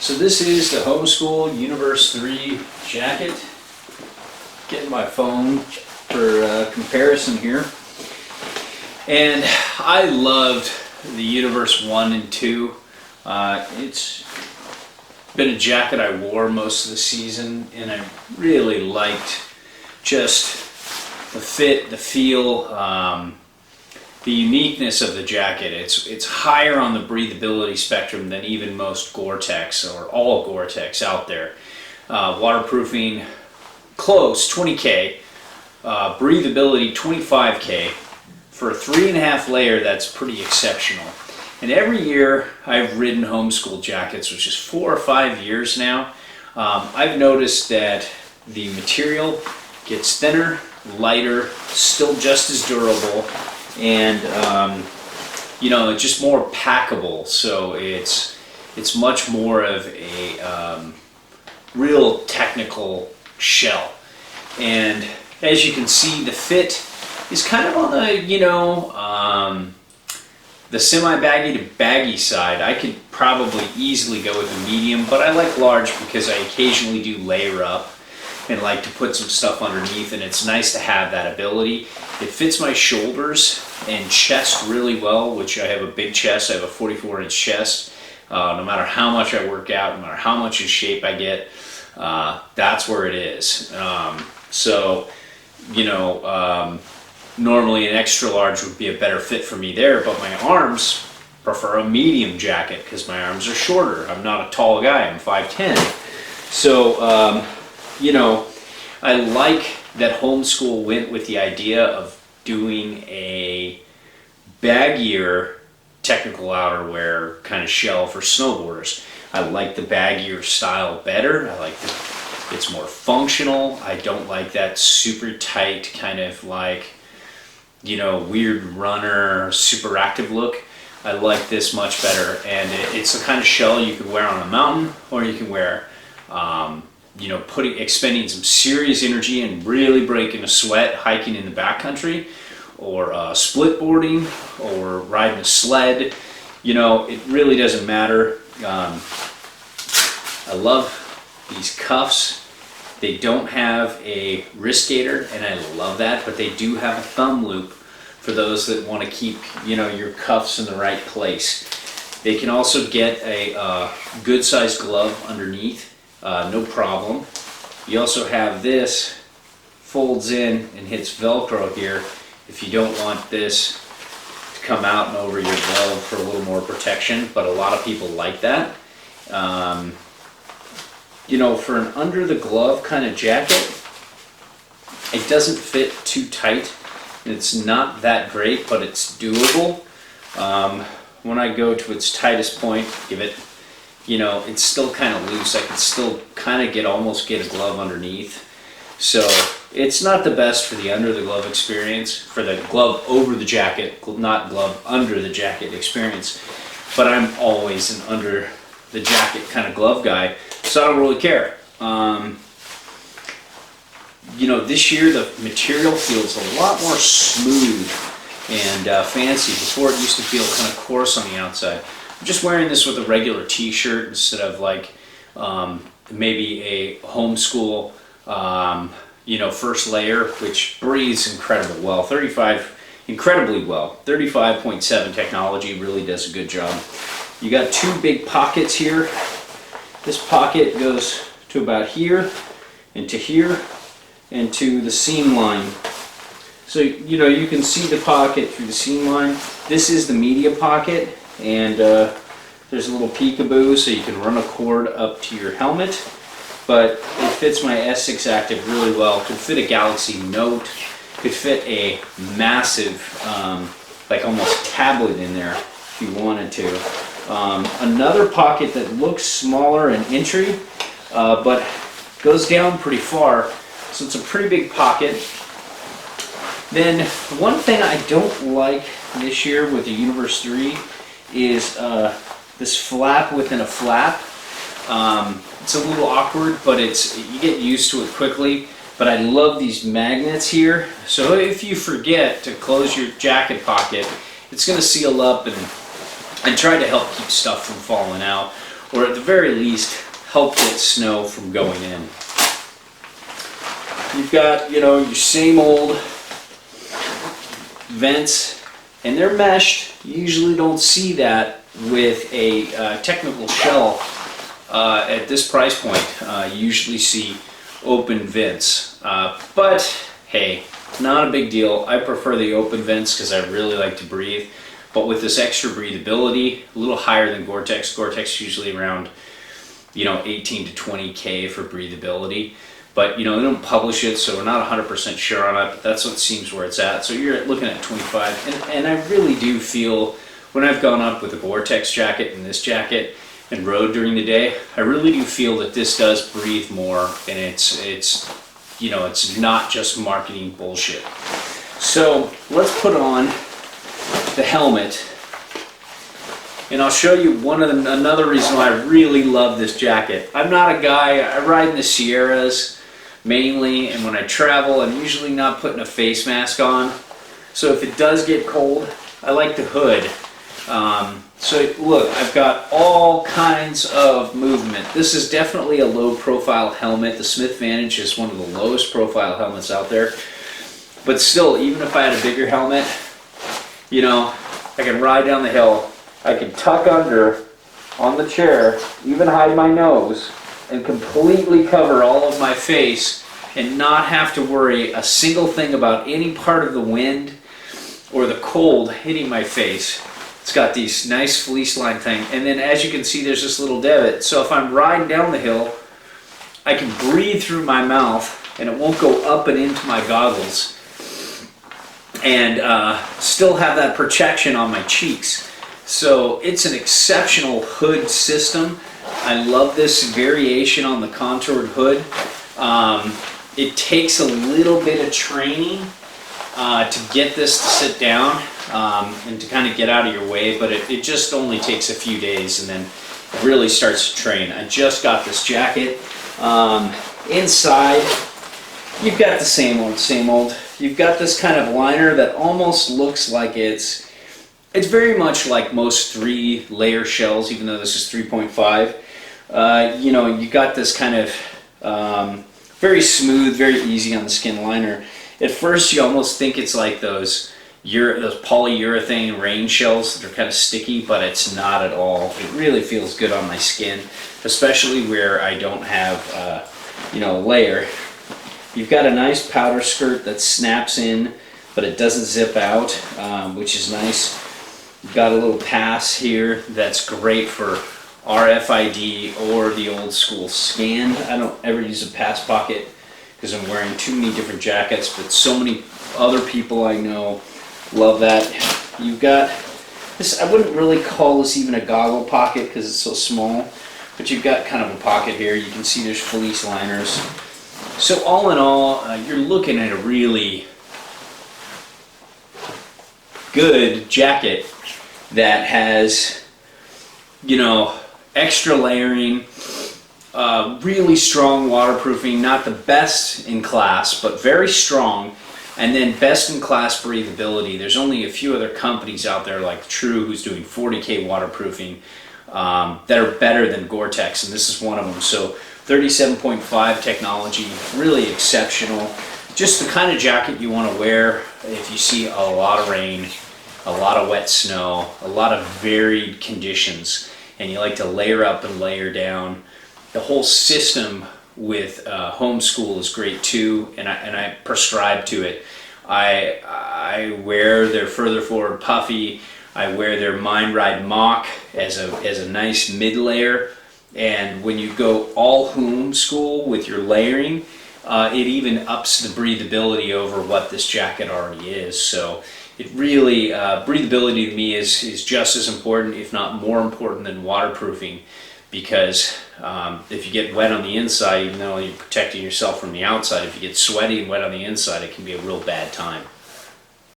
So this is the Homeschool Universe 3 jacket. Getting my phone for comparison here. And I loved the Universe 1 and 2. It's been a jacket I wore most of the season, and I really liked just the fit, the feel, the uniqueness of the jacket. It's higher on the breathability spectrum than even most Gore-Tex or all Gore-Tex out there. Waterproofing close, 20K. Breathability, 25K. For a 3.5 layer, that's pretty exceptional. And every year I've ridden Homeschool jackets, which is 4 or 5 years now, I've noticed that the material gets thinner, lighter, still just as durable, and just more packable. So it's much more of a real technical shell. And as you can see, the fit is kind of on the semi-baggy to baggy side. I could probably easily go with a medium, but I like large because I occasionally do layer up and like to put some stuff underneath, and it's nice to have that ability. It fits my shoulders and chest really well, which I have a big chest. I have a 44-inch chest. No matter how much I work out, no matter how much in shape I get, that's where it is. Normally an extra large would be a better fit for me there, but my arms prefer a medium jacket because my arms are shorter. I'm not a tall guy, I'm 5'10". So, I like that Homeschool went with the idea of doing a baggier technical outerwear kind of shell for snowboarders. I like the baggier style better. I like it's more functional. I don't like that super tight kind of like, weird runner, super active look. I like this much better, and it's the kind of shell you could wear on a mountain, or you can wear, expending some serious energy and really breaking a sweat hiking in the backcountry, or split boarding, or riding a sled. It really doesn't matter. I love these cuffs. They don't have a wrist gaiter, and I love that, but they do have a thumb loop for those that want to keep, your cuffs in the right place. They can also get a good-sized glove underneath, no problem. You also have this, folds in and hits Velcro here if you don't want this to come out and over your glove for a little more protection, but a lot of people like that. For an under the glove kind of jacket, it doesn't fit too tight. It's not that great, but it's doable. When I go to its tightest point, it's still kind of loose. I can still kind of almost get a glove underneath. So it's not the best for the under the glove experience, for the glove over the jacket, not glove under the jacket experience. But I'm always an under the jacket kind of glove guy, so I don't really care. This year the material feels a lot more smooth and fancy. Before it used to feel kind of coarse on the outside. I'm just wearing this with a regular t-shirt instead of like maybe a Homeschool first layer, which breathes incredibly well. 35.7 technology really does a good job. You got 2 big pockets here. This pocket goes to about here and to here and to the seam line. So you can see the pocket through the seam line. This is the media pocket, and there's a little peekaboo so you can run a cord up to your helmet, but it fits my S6 Active really well. Could fit a Galaxy Note, could fit a massive like almost tablet in there if you wanted to. Another pocket that looks smaller and entry, but goes down pretty far, so it's a pretty big pocket. Then one thing I don't like this year with the Universe 3 is this flap within a flap. It's a little awkward, but you get used to it quickly. But I love these magnets here, so if you forget to close your jacket pocket, it's going to seal up and try to help keep stuff from falling out. or at the very least help get snow from going in. You've got, you know, your same old vents, and they're meshed. You usually don't see that with a technical shell at this price point. You usually see open vents, but hey, not a big deal. I prefer the open vents because I really like to breathe. But with this extra breathability, a little higher than Gore-Tex. Gore-Tex usually around, you know, 18 to 20K for breathability. But, you know, they don't publish it, so we're not 100% sure on it, but that's what seems where it's at. So you're looking at 25, and I really do feel, when I've gone up with a Gore-Tex jacket and this jacket and rode during the day, I really do feel that this does breathe more, and it's you know, it's not just marketing bullshit. So let's put on the helmet, and I'll show you another reason why I really love this jacket. I'm not a guy, I ride in the Sierras mainly, and when I travel, I'm usually not putting a face mask on. So if it does get cold, I like the hood. So look, I've got all kinds of movement. This is definitely a low profile helmet. The Smith Vantage is one of the lowest profile helmets out there. But still, even if I had a bigger helmet, you know, I can ride down the hill, I can tuck under on the chair, even hide my nose, and completely cover all of my face and not have to worry a single thing about any part of the wind or the cold hitting my face. It's got these nice fleece line thing, and then as you can see, there's this little divot. So if I'm riding down the hill, I can breathe through my mouth and it won't go up and into my goggles, and still have that protection on my cheeks. So it's an exceptional hood system. I love this variation on the contoured hood. It takes a little bit of training to get this to sit down and to kind of get out of your way, but it just only takes a few days and then it really starts to train. I just got this jacket. Inside, you've got the same old. You've got this kind of liner that almost looks like it's very much like most 3-layer shells, even though this is 3.5. You know, you got this kind of very smooth, very easy on the skin liner. At first, you almost think it's like those polyurethane rain shells that are kind of sticky, but it's not at all. It really feels good on my skin, especially where I don't have, you know, a layer. You've got a nice powder skirt that snaps in, but it doesn't zip out, which is nice. You've got a little pass here that's great for RFID or the old school scan. I don't ever use a pass pocket because I'm wearing too many different jackets, but so many other people I know love that. You've got this, I wouldn't really call this even a goggle pocket because it's so small, but you've got kind of a pocket here. You can see there's fleece liners. So all in all, you're looking at a really good jacket that has, you know, extra layering, really strong waterproofing, not the best in class, but very strong, and then best in class breathability. There's only a few other companies out there like True who's doing 40K waterproofing that are better than Gore-Tex, and this is one of them. So 37.5 technology, really exceptional. Just the kind of jacket you want to wear if you see a lot of rain, a lot of wet snow, a lot of varied conditions, and you like to layer up and layer down. The whole system with Homeschool is great too, and I prescribe to it. I wear their Further Forward Puffy. I wear their Mind Ride Mock as a nice mid layer. And when you go all Homeschool with your layering, it even ups the breathability over what this jacket already is. So it really, breathability to me is just as important, if not more important than waterproofing, because if you get wet on the inside, even though you're protecting yourself from the outside, if you get sweaty and wet on the inside, it can be a real bad time.